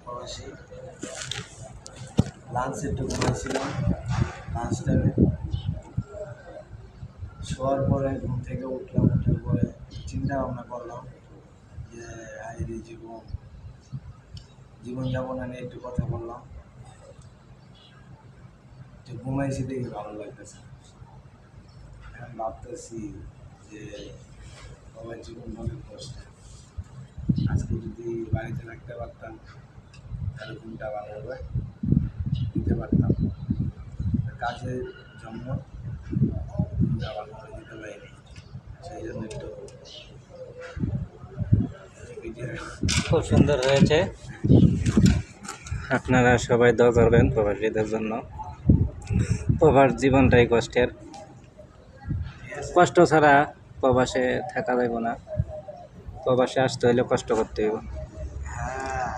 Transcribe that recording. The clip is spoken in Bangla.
প্রবাসী লাঞ্চ একটু ঘুমাইছিলাম। লাঞ্চ টাইমে শোয়ার পরে ঘুম থেকে উঠলাম, উঠার পরে চিন্তা ভাবনা করলাম যে আইরি জীবনযাপন নিয়ে একটু কথা বললাম। যে ঘুমাইছি দেখে ভালো লাগতেছে। এখন ভাবতেছি যে সবার জীবন অনেক কষ্ট। আজকে যদি বাড়িতে রাখতে পারতাম তাহলে ঘুমটা ভালোভাবে দিতে পারতাম। কাজের জন্য ঘুমটা ভালোভাবে দিতে পারিনি, সেই জন্য একটু ভিডিও। খুব সুন্দর হয়েছে। আপনারা সবাই দোয়া করবেন প্রবাসীদের জন্য। প্রবাস জীবনটাই কষ্টের, কষ্ট ছাড়া প্রবাসে থাকা যাইব না। প্রবাসে আসতে হইলে কষ্ট করতে হইব। হ্যাঁ।